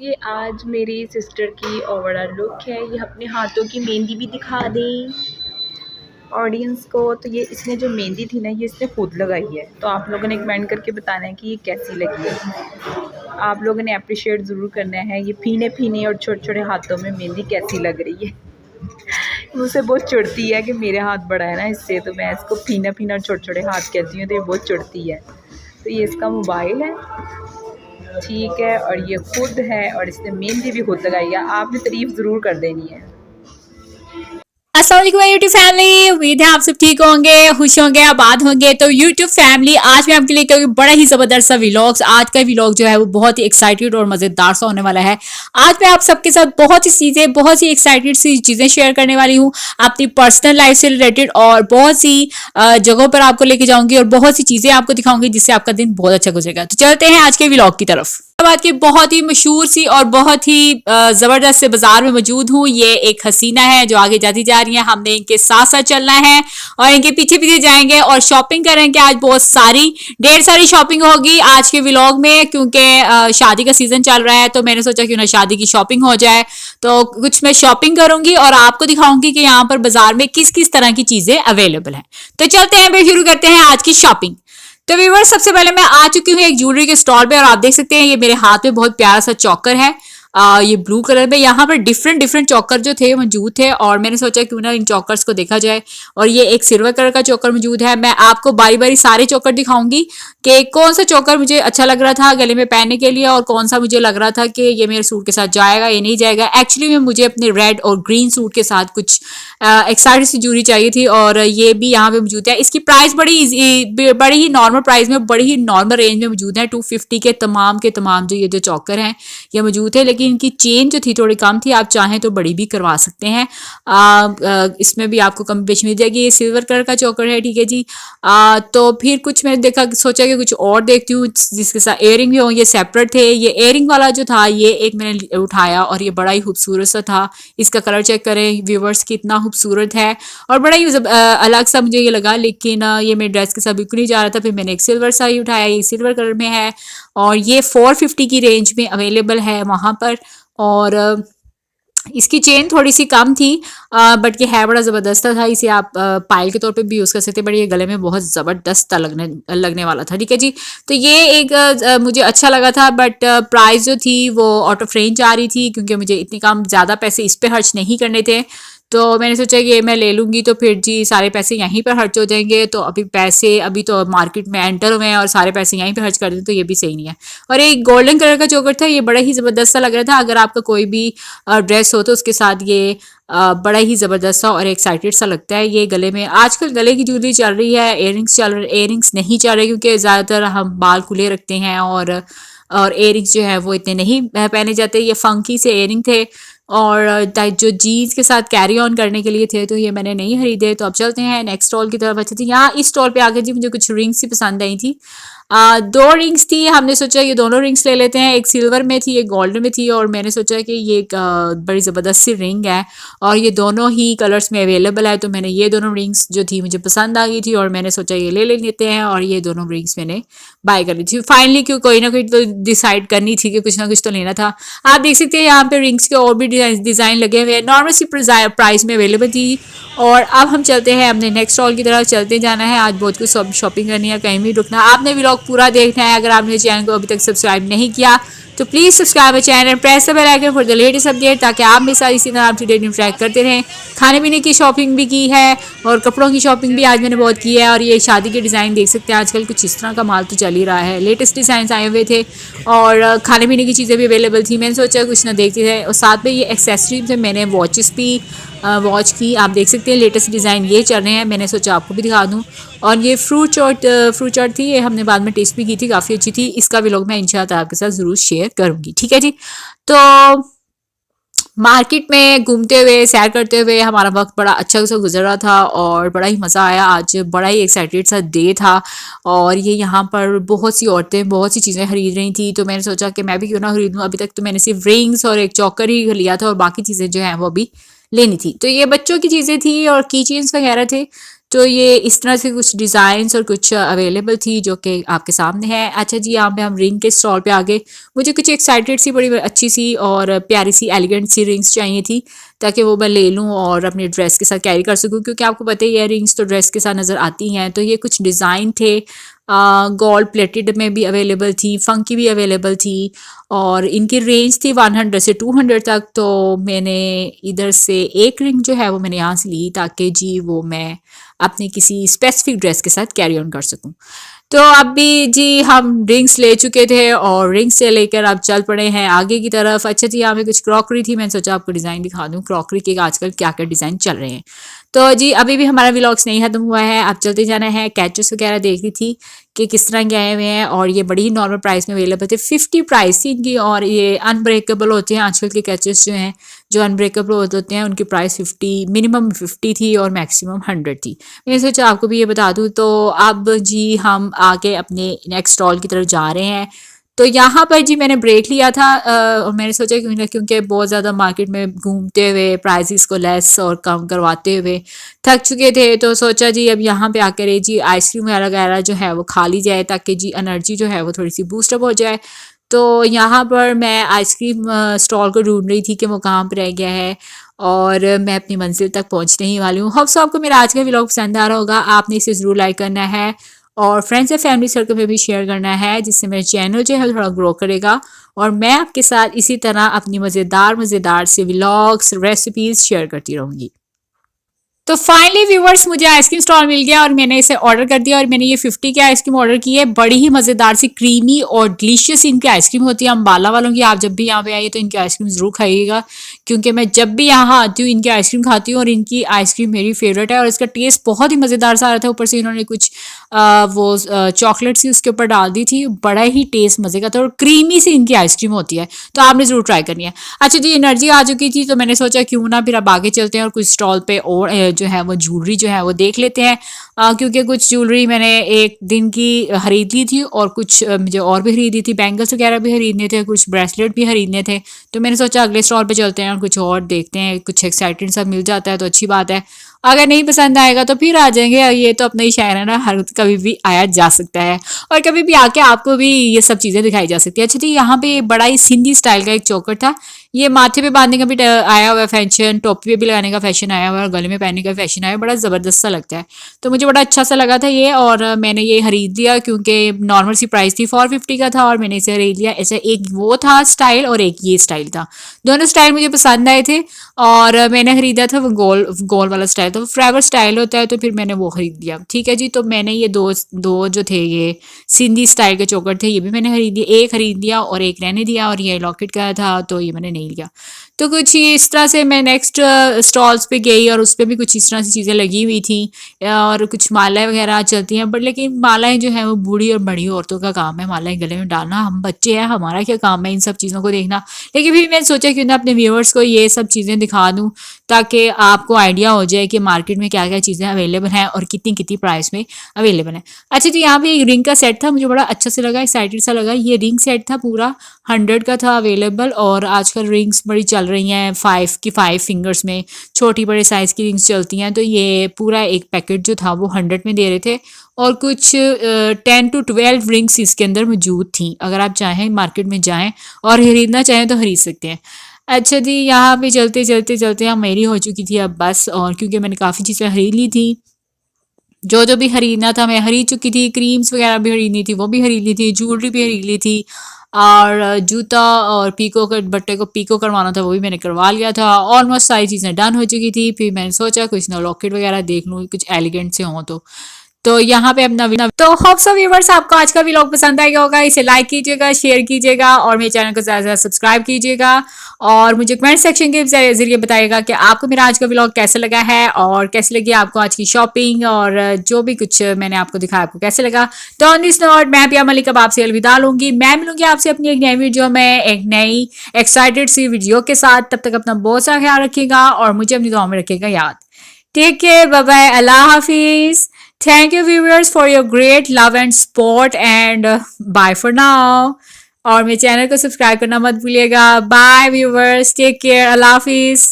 ये आज मेरी सिस्टर की ओवरऑल लुक है। ये अपने हाथों की मेहंदी भी दिखा दें ऑडियंस को। तो ये इसने जो मेहंदी थी ना, ये इसने खुद लगाई है। तो आप लोगों ने कमेंट करके बताना है कि ये कैसी लगी है। आप लोगों ने अप्रिशिएट ज़रूर करना है। ये फीने फीने और छोटे छोटे हाथों में मेहंदी कैसी लग रही है। मुझसे बहुत चिढ़ती है कि मेरे हाथ बड़ा है ना, इससे तो मैं इसको फीना फीना और छोटे छोटे हाथ कहती हूँ, तो ये बहुत चिढ़ती है। तो ये इसका मोबाइल है, ठीक है, और ये खुद है और इसने मेहंदी भी खुद लगाई है। आपने तारीफ ज़रूर कर देनी है। अस्सलाम वालेकुम यूट्यूब फैमिली, उम्मीद है आप सब ठीक होंगे, खुश होंगे, आबाद होंगे। तो यूट्यूब फैमिली, आज मैं आपके लिए करूँगी बड़ा ही जबरदस्त सा व्लॉग्स। आज का व्लॉग जो है वो बहुत ही एक्साइटेड और मजेदार सा होने वाला है। आज मैं आप सबके साथ बहुत सी चीजें, बहुत सी एक्साइटेड सी चीजें शेयर करने वाली हूँ, अपनी पर्सनल लाइफ से रिलेटेड, और बहुत सी जगहों पर आपको लेके जाऊंगी और बहुत सी चीजें आपको दिखाऊंगी जिससे आपका दिन बहुत अच्छा गुजरेगा। तो चलते हैं आज के व्लॉग की तरफ। बाद की बहुत ही मशहूर सी और बहुत ही जबरदस्त से बाजार में मौजूद हूँ। ये एक हसीना है जो आगे जाती जा रही है, हमने इनके साथ साथ चलना है और इनके पीछे पीछे जाएंगे और शॉपिंग करेंगे। आज बहुत सारी, ढेर सारी शॉपिंग होगी आज के व्लॉग में, क्योंकि शादी का सीजन चल रहा है। तो मैंने सोचा क्यों ना शादी की शॉपिंग हो जाए। तो कुछ मैं शॉपिंग करूंगी और आपको दिखाऊंगी कि यहाँ पर बाजार में किस किस तरह की चीजें अवेलेबल हैं। तो चलते हैं, फिर शुरू करते हैं आज की शॉपिंग। तो व्यूअर्स, सबसे पहले मैं आ चुकी हूँ एक ज्वेलरी के स्टॉल पे और आप देख सकते हैं ये मेरे हाथ में बहुत प्यारा सा चौकर है। ये ब्लू कलर में, यहाँ पर डिफरेंट डिफरेंट चौकर जो थे मौजूद थे और मैंने सोचा क्यों ना इन चौकर्स को देखा जाए। और ये एक सिल्वर कलर का चौकर मौजूद है। मैं आपको बारी बारी सारे चौकर दिखाऊंगी कि कौन सा चौकर मुझे अच्छा लग रहा था गले में पहनने के लिए और कौन सा मुझे लग रहा था कि ये मेरे सूट के साथ जाएगा या नहीं जाएगा। एक्चुअली में मुझे अपने रेड और ग्रीन सूट के साथ कुछ एक्साइटेड सी ज्वेलरी चाहिए थी और ये भी यहाँ पे मौजूद है। इसकी प्राइस बड़ी ही नॉर्मल प्राइस में, बड़ी ही नॉर्मल रेंज में मौजूद है। 250 के तमाम जो ये जो चौकर हैं ये मौजूद है, लेकिन इनकी चेन जो थी थोड़ी कम थी। आप चाहें तो बड़ी भी करवा सकते हैं। इसमें भी आपको कम पेश मिल जाएगी। ये सिल्वर कलर का चौकर है, ठीक है जी। तो फिर कुछ मैंने देखा, सोचा कि कुछ और देखती हूँ जिसके साथ इयरिंग भी हो। ये सेपरेट थे। ये इयरिंग वाला जो था ये एक मैंने उठाया और ये बड़ा ही खूबसूरत सा था। इसका कलर चेक करें व्यूवर्स, कितना खूबसूरत है और बड़ा ही अलग सा मुझे ये लगा, लेकिन ये मेरे ड्रेस के साथ बिल्कुल नहीं जा रहा था। फिर मैंने एक सिल्वर सा ही उठाया, ये सिल्वर कलर में है और ये 450 की रेंज में अवेलेबल है वहाँ पर। और इसकी चेन थोड़ी सी कम थी, बट ये है बड़ा ज़बरदस्त था। इसे आप पायल के तौर पे भी यूज़ कर सकते हैं, बट ये गले में बहुत ज़बरदस्त लगने वाला था, ठीक है जी। तो ये एक मुझे अच्छा लगा था, बट प्राइस जो थी वो आउट ऑफ रेंज आ रही थी, क्योंकि मुझे इतनी कम ज़्यादा पैसे इस पे खर्च नहीं करने थे। तो मैंने सोचा कि ये मैं ले लूँगी तो फिर जी सारे पैसे यहीं पर खर्च हो जाएंगे। तो अभी तो मार्केट में एंटर हुए हैं और सारे पैसे यहीं पर खर्च कर दें, तो ये भी सही नहीं है। और एक गोल्डन कलर का चोकर था, ये बड़ा ही ज़बरदस्त सा लग रहा था। अगर आपका कोई भी ड्रेस हो तो उसके साथ ये बड़ा ही ज़बरदस्त सा और एक्साइटेड सा लगता है। ये गले में, आजकल गले की ज्वेलरी चल रही है, इयरिंग्स नहीं चल रहे, क्योंकि ज़्यादातर हम बाल खुले रखते हैं और इयरिंग्स जो है वो इतने नहीं पहने जाते। ये फंकी से इयरिंग थे और जो जीन्स के साथ कैरी ऑन करने के लिए थे, तो ये मैंने नहीं खरीदे। तो अब चलते हैं नेक्स्ट स्टॉल की तरफ। अच्छी थी यहाँ इस स्टॉल पे आके जी मुझे कुछ रिंग्स ही पसंद आई थी। दो रिंग्स थी, हमने सोचा ये दोनों रिंग्स ले लेते हैं। एक सिल्वर में थी, एक गोल्ड में थी, और मैंने सोचा कि ये एक बड़ी ज़बरदस्त सी रिंग है और ये दोनों ही कलर्स में अवेलेबल है। तो मैंने ये दोनों रिंग्स जो थी मुझे पसंद आ गई थी और मैंने सोचा ये ले लेते हैं, और ये दोनों रिंग्स मैंने बाय कर ली थी फाइनली, क्यों कोई ना कोई तो डिसाइड करनी थी कि कुछ ना कुछ तो लेना था। आप देख सकते हैं यहाँ पे रिंग्स के और भी डिज़ाइन लगे हुए हैं, नॉर्मल सी प्राइस में अवेलेबल थी। और अब हम चलते हैं अपने नेक्स्ट स्टॉल की तरफ। चलते जाना है, आज बहुत कुछ शॉपिंग करनी है, कहीं भी रुकना। आपने व्लॉग पूरा देखना है। अगर आपने चैनल को अभी तक सब्सक्राइब नहीं किया तो please subscribe channel and press the bell icon for the latest update, ताकि आप मेरे साथ इसी तरह अप टू डेट इंटरेक्ट करते रहें। खाने पीने की शॉपिंग भी की है और कपड़ों की शॉपिंग भी आज मैंने बहुत की है। और ये शादी के डिज़ाइन देख सकते हैं, आजकल कुछ इस तरह का माल तो चल ही रहा है, लेटेस्ट डिज़ाइन आए हुए थे और खाने पीने की चीज़ें भी अवेलेबल थी। मैंने सोचा कुछ ना देखते थे, और साथ में ये एक्सेसरीज से मैंने वॉचेस भी वॉच की, आप देख सकते हैं लेटेस्ट डिज़ाइन ये चल रहे हैं। मैंने सोचा आपको भी दिखा दूँ। और ये फ्रूट चाट थी, ये हमने बाद में टेस्ट भी की थी, काफ़ी अच्छी थी। इसका भी व्लॉग मैं इंशाल्लाह आपके साथ ज़रूर शेयर करूँगी, ठीक है जी। तो मार्केट में घूमते हुए, सैर करते हुए हमारा वक्त बड़ा अच्छा सा गुजर रहा था और बड़ा ही मज़ा आया। आज बड़ा ही एक्साइटेड सा डे था और ये यहाँ पर बहुत सी औरतें बहुत सी चीज़ें खरीद रही थी, तो मैंने सोचा कि मैं भी क्यों ना खरीदूँ। अभी तक तो मैंने सिर्फ रिंग्स और एक चौकर ही लिया था और बाकी चीज़ें जो हैं वो भी लेनी थी। तो ये बच्चों की चीज़ें थी और की चेन्स वगैरह थे। तो ये इस तरह से कुछ डिज़ाइंस और कुछ अवेलेबल थी जो कि आपके सामने है। अच्छा जी, यहाँ पे हम रिंग के स्टॉल पे आ गए। मुझे कुछ एक्साइटेड सी, बड़ी अच्छी सी और प्यारी सी एलिगेंट सी रिंग्स चाहिए थी ताकि वो मैं ले लूँ और अपने ड्रेस के साथ कैरी कर सकूँ, क्योंकि आपको पता ही है रिंग्स तो ड्रेस के साथ नज़र आती हैं। तो ये कुछ डिज़ाइन थे, गोल्ड प्लेटेड में भी अवेलेबल थी, फंकी भी अवेलेबल थी और इनकी रेंज थी 100 से 200 तक। तो मैंने इधर से एक रिंग जो है वो मैंने यहाँ से ली ताकि जी वो मैं अपनी किसी स्पेसिफिक ड्रेस के साथ कैरी ऑन कर सकूं। तो अब भी जी हम रिंग्स ले चुके थे और रिंग्स से लेकर अब चल पड़े हैं आगे की तरफ। अच्छा जी, यहाँ पे कुछ क्रॉकरी थी, मैंने सोचा आपको डिज़ाइन दिखा दूँ क्रॉकरी के आजकल क्या क्या डिज़ाइन चल रहे हैं। तो जी अभी भी हमारा व्लॉग्स नहीं खत्म हुआ है, अब चलते जाना है। कैचेस वगैरह देख रही थी कि किस तरह के आए हुए हैं और ये बड़ी ही नॉर्मल प्राइस में अवेलेबल थे। 50 प्राइस थी इनकी और ये अनब्रेकेबल होते हैं आजकल के कैचेस जो हैं, जो अनब्रेकेबल होते हैं उनकी प्राइस 50, मिनिमम 50 थी और मैक्सिमम 100 थी। मैंने सोचा आपको भी ये बता दूँ। तो अब जी हम आगे अपने नेक्स्ट स्टॉल की तरफ जा रहे हैं। तो यहाँ पर जी मैंने ब्रेक लिया था और मैंने सोचा क्योंकि बहुत ज़्यादा मार्केट में घूमते हुए प्राइसेस को लेस और कम करवाते हुए थक चुके थे, तो सोचा जी अब यहाँ पे आकर ये जी आइसक्रीम वगैरह जो है वो खा ली जाए ताकि जी एनर्जी जो है वो थोड़ी सी बूस्टअप हो जाए। तो यहाँ पर मैं आइसक्रीम स्टॉल को ढूंढ रही थी कि वो कहाँ पर रह गया है और मैं अपनी मंजिल तक पहुँचने ही वाली हूँ। होप सो आपको मेरा आज का व्लॉग पसंद आ रहा होगा। आपने इसे ज़रूर लाइक करना है और फ्रेंड्स या फैमिली सर्कल में भी शेयर करना है, जिससे मेरा चैनल जो है थोड़ा ग्रो करेगा और मैं आपके साथ इसी तरह अपनी मज़ेदार से व्लॉग्स रेसिपीज़ शेयर करती रहूँगी। तो फाइनली व्यूवर्स, मुझे आइसक्रीम स्टॉल मिल गया और मैंने इसे ऑर्डर कर दिया और मैंने ये 50 की आइसक्रीम ऑर्डर की है। बड़ी ही मज़ेदार सी क्रीमी और डिलीशियस इनकी आइसक्रीम होती है अम्बाला वालों की। आप जब भी यहाँ पे आइए तो इनकी आइसक्रीम ज़रूर खाइएगा, क्योंकि मैं जब भी यहाँ आती हूँ इनकी आइसक्रीम खाती हूँ और इनकी आइसक्रीम मेरी फेवरेट है और इसका टेस्ट बहुत ही मज़ेदार सा आ रहा था। ऊपर से इन्होंने कुछ वो चॉकलेट सी उसके ऊपर डाल दी थी, बड़ा ही टेस्ट मज़े का था और क्रीमी सी इनकी आइसक्रीम होती है, तो आपने ज़रूर ट्राई करनी है। अच्छा जी, एनर्जी आ चुकी थी तो मैंने सोचा क्यों ना फिर अब आगे चलते हैं और कुछ स्टॉल पे और जो है वो ज्वेलरी जो है वो देख लेते हैं, क्योंकि कुछ ज्वेलरी मैंने एक दिन की खरीद ली थी और कुछ मुझे और भी खरीदी थी, बैंगल्स वगैरह भी खरीदने थे, कुछ ब्रेसलेट भी खरीदने थे। तो मैंने सोचा अगले स्टॉल पे चलते हैं और कुछ और देखते हैं, कुछ एक्साइटेड सा मिल जाता है तो अच्छी बात है। अगर नहीं पसंद आएगा तो फिर आ जाएंगे, ये तो अपना ही शहर है ना, हर कभी भी आया जा सकता है और कभी भी आके आपको भी ये सब चीज़ें दिखाई जा सकती है। अच्छा जी, यहाँ पे बड़ा ही सिंधी स्टाइल का एक चोकर था, ये माथे पे बांधने का भी आया हुआ है फैशन, टोपी पे भी लगाने का फैशन आया हुआ है और गले में पहनने का फैशन आया है, बड़ा ज़बरदस्त सा लगता है। तो मुझे बड़ा अच्छा सा लगा था ये और मैंने ये खरीद लिया क्योंकि नॉर्मल सी प्राइस थी, 450 का था और मैंने इसे खरीद लिया। ऐसा एक वो था स्टाइल और एक ये स्टाइल था, दोनों स्टाइल मुझे पसंद आए थे और मैंने खरीदा था वो गोल गोल वाला स्टाइल, तो फ्लावर स्टाइल होता है तो फिर मैंने वो खरीद लिया। ठीक है जी, तो मैंने ये दो दो जो थे ये सिंधी स्टाइल के चोकर थे, ये भी मैंने खरीद लिया, एक खरीद लिया और एक रहने दिया और ये लॉकेट का था तो ये मैंने नहीं लिया। तो कुछ इस तरह से मैं नेक्स्ट स्टॉल्स पे गई और उस पर भी कुछ इस तरह से चीज़ें लगी हुई थी और कुछ मालाएं वगैरह चलती हैं, बट लेकिन मालाएं जो है वो बूढ़ी और बड़ी औरतों का काम है मालाएं गले में डालना, हम बच्चे हैं, हमारा क्या काम है इन सब चीज़ों को देखना। लेकिन फिर मैंने सोचा क्यों ना अपने व्यूअर्स को ये सब चीज़ें दिखा दूँ ताकि आपको आइडिया हो जाए कि मार्केट में क्या क्या चीज़ें अवेलेबल हैं और कितनी कितनी प्राइस में अवेलेबल है। अच्छा जी, यहाँ पे एक रिंग का सेट था, मुझे बड़ा अच्छा से लगा, एक्साइटेड सा लगा। ये रिंग सेट था पूरा 100 का था अवेलेबल और आजकल रिंग्स बड़ी चल रही हैं 5 की 5 फिंगर्स में, छोटी बड़े साइज़ की रिंग्स चलती हैं, तो ये पूरा एक पैकेट जो था वो 100 में दे रहे थे और कुछ 10 to 12 रिंग्स इसके अंदर मौजूद थी। अगर आप चाहें मार्केट में जाएं और खरीदना चाहें तो खरीद सकते हैं। अच्छा जी, यहाँ पे चलते यहाँ मेरी हो चुकी थी अब बस, और क्योंकि मैंने काफ़ी चीज़ें खरीद ली थी, जो जो भी खरीदना था मैं खरीद चुकी थी, क्रीम्स वगैरह भी खरीदनी थी वो भी खरीद ली थी, ज्वेलरी भी खरीद ली थी और जूता और पीको कर बट्टे को पीको करवाना था वो भी मैंने करवा लिया था। ऑलमोस्ट सारी चीज़ें डन हो चुकी थी। फिर मैंने सोचा कुछ ना लॉकेट वगैरह देख लूँ, कुछ एलिगेंट से हों तो यहाँ पे अपना तो होप सो व्यूअर्स आपको आज का व्लॉग पसंद आएगा होगा, इसे लाइक कीजिएगा, शेयर कीजिएगा और मेरे चैनल को ज़्यादा से ज़्यादा सब्सक्राइब कीजिएगा और मुझे कमेंट सेक्शन के जरिए बताइएगा कि आपको मेरा आज का व्लॉग कैसा लगा है और कैसी लगी आपको आज की शॉपिंग और जो भी कुछ मैंने आपको दिखाया आपको कैसे लगा। तो ऑन दिस नोट मैं पिया मलिक अब आपसे अलविदा लूंगी, मैं मिलूंगी आपसे अपनी एक नई वीडियो में एक नई एक्साइटेड सी वीडियो के साथ। तब तक अपना बहुत सारा ख्याल रखिएगा और मुझे अपनी दुआ में रखिएगा याद। टेक केयर, बाय बाय, अल्लाह हाफिज। Thank you viewers for your great love and support and bye for now। और मेरे चैनल को सब्सक्राइब करना मत भूलिएगा। बाय व्यूवर्स, टेक केयर, अल्लाह हाफिज।